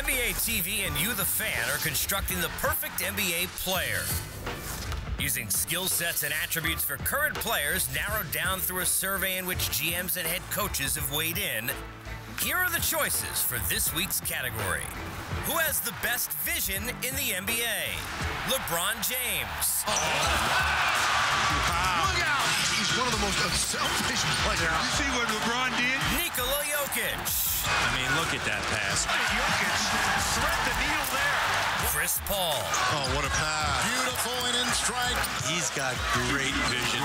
NBA TV and you, the fan, are constructing the perfect NBA player. Using skill sets and attributes for current players narrowed down through a survey in which GMs and head coaches have weighed in, here are the choices for this week's category. Who has the best vision in the NBA? LeBron James. Look out! He's one of the most unselfish players. You see what LeBron did? Nikola Jokic. I mean, look at that pass. Jokic thread the needle there. Chris Paul. Oh, what a pass. Beautiful and in strike. He's got great vision.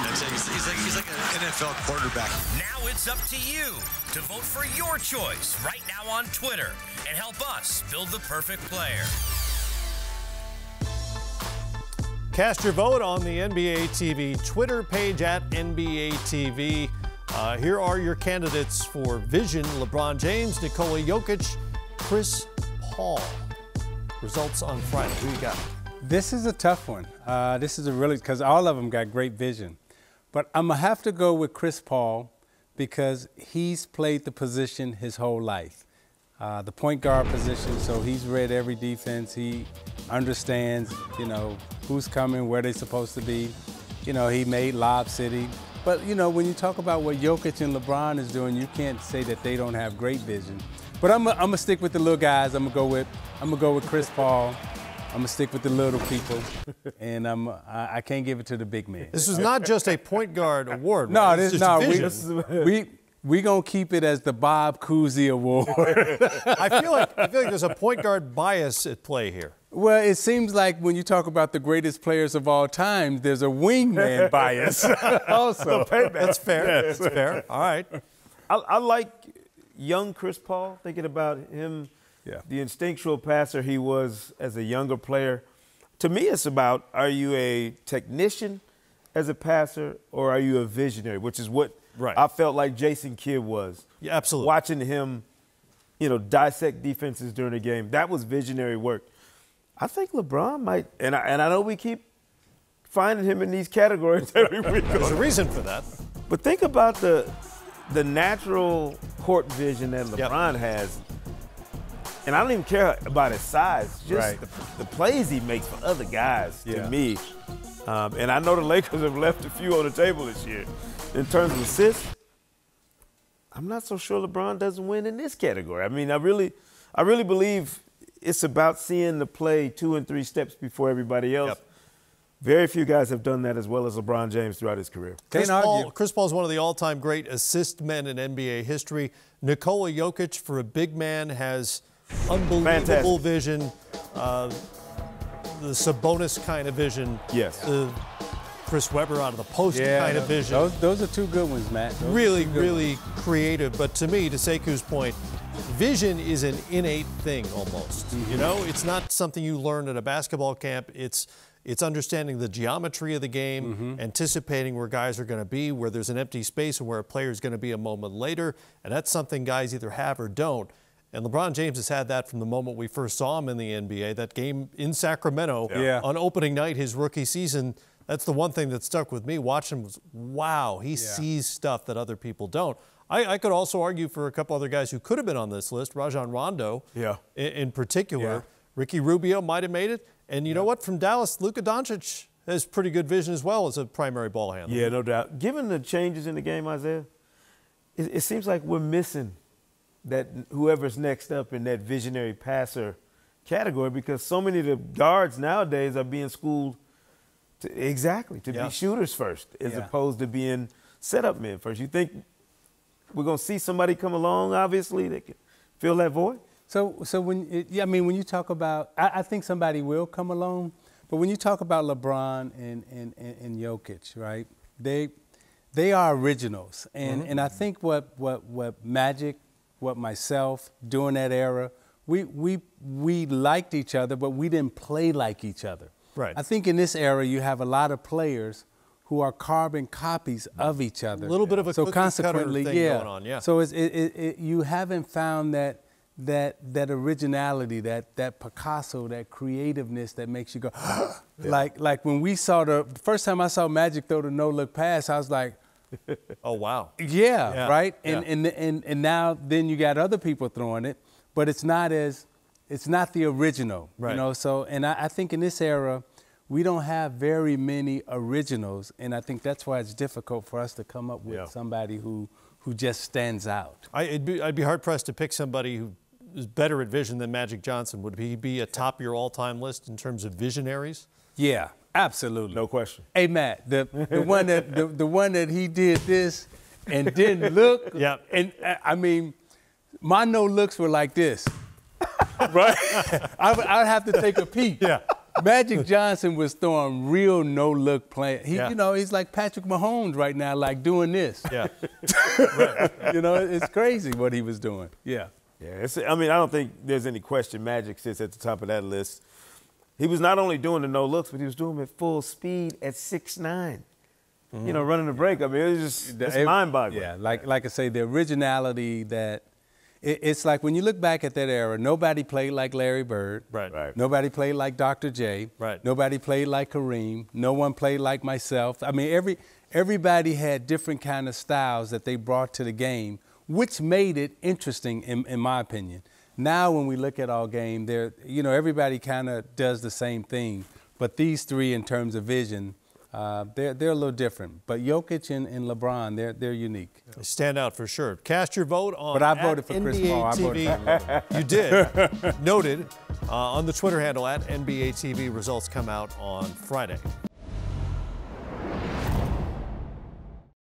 He's like an NFL quarterback. Now it's up to you to vote for your choice right now on Twitter and help us build the perfect player. Cast your vote on the NBA TV Twitter page at NBA TV. Here are your candidates for Vision: LeBron James, Nikola Jokic, Chris Paul. Results on Friday. Who you got? This is a tough one. This is a really, because all of them got great vision. But I'm going to have to go with Chris Paul because he's played the position his whole life. The point guard position, so he's read every defense. He understands, who's coming, where they're supposed to be. He made Lob City. But, when you talk about what Jokic and LeBron is doing, you can't say that they don't have great vision. But I'm gonna stick with the little guys. I'm gonna go with Chris Paul. I'm gonna stick with the little people, and I can't give it to the big man. This is not just a point guard award. No, right? we gonna keep it as the Bob Cousy Award. I feel like there's a point guard bias at play here. Well, it seems like when you talk about the greatest players of all time, there's a wingman bias also. That's fair. That's fair. All right. I like young Chris Paul, thinking about him, the instinctual passer he was as a younger player. To me, it's about, are you a technician as a passer or are you a visionary, which is what I felt like Jason Kidd was. Yeah, absolutely. Watching him, dissect defenses during the game, that was visionary work. I think LeBron might, and I know we keep finding him in these categories every week. There's a reason for that. But think about the natural court vision that LeBron has. And I don't even care about his size, just the plays he makes for other guys, to me. And I know the Lakers have left a few on the table this year. In terms of assists, I'm not so sure LeBron doesn't win in this category. I mean, I really believe it's about seeing the play 2 and 3 steps before everybody else. Yep. Very few guys have done that as well as LeBron James throughout his career. Chris Paul is one of the all-time great assist men in NBA history. Nikola Jokic, for a big man, has unbelievable vision, the Sabonis kind of vision. Yes. The Chris Webber out of the post kind of vision. Those are two good ones, Matt. Really creative. But to me, to Seku's point, vision is an innate thing almost. It's not something you learn at a basketball camp. It's understanding the geometry of the game, anticipating where guys are going to be, where there's an empty space and where a player is going to be a moment later. And that's something guys either have or don't. And LeBron James has had that from the moment we first saw him in the NBA. That game in Sacramento on opening night, his rookie season, that's the one thing that stuck with me. Watching him was, wow, he sees stuff that other people don't. I could also argue for a couple other guys who could have been on this list, Rajon Rondo in particular. Yeah. Ricky Rubio might have made it. And you know what? From Dallas, Luka Doncic has pretty good vision as well as a primary ball handler. Yeah, no doubt. Given the changes in the game, Isaiah, it seems like we're missing that whoever's next up in that visionary passer category because so many of the guards nowadays are being schooled to be shooters first as opposed to being setup men first. You think we're going to see somebody come along, obviously, that can fill that void? So when you talk about, I think somebody will come along, but when you talk about LeBron and Jokic, right? They are originals, and I think what Magic, what myself during that era, we liked each other, but we didn't play like each other. Right. I think in this era you have a lot of players who are carbon copies of each other. A little bit of a cookie cutter thing going on, yeah. So you haven't found that originality, that Picasso, that creativeness that makes you go, like when we saw the first time I saw Magic throw the no-look pass, I was like, oh wow. Yeah, right? Yeah. And now then you got other people throwing it, but it's not as it's not the original, right. you know. So, and I think in this era, we don't have very many originals, and I think that's why it's difficult for us to come up with somebody who just stands out. I'd be hard pressed to pick somebody who is better at vision than Magic Johnson. Would he be atop your all-time list in terms of visionaries? Yeah, absolutely, no question. Hey Matt, the one that the one that he did this and didn't look. Yeah, and I mean, my no looks were like this. Right. I'd have to take a peek. Yeah. Magic Johnson was throwing real no-look play. Yeah. You know, he's like Patrick Mahomes right now, like doing this. Yeah. Right. You know, it's crazy what he was doing. Yeah. Yeah. I mean, I don't think there's any question Magic sits at the top of that list. He was not only doing the no looks, but he was doing them at full speed at 6'9". Mm-hmm. You know, running the break. I mean, it was just it's mind-boggling. Yeah. Like I say, the originality that. It's like when you look back at that era, nobody played like Larry Bird. Right. Nobody played like Dr. J. Right. Nobody played like Kareem. No one played like myself. I mean, everybody had different kind of styles that they brought to the game, which made it interesting, in my opinion. Now, when we look at our game, everybody kind of does the same thing. But these three, in terms of vision, they're a little different. But Jokic and LeBron, they're unique. They stand out for sure. Cast your vote on But I voted for Chris NBA Paul. I voted for You did. Noted on the Twitter handle at NBA TV. Results come out on Friday.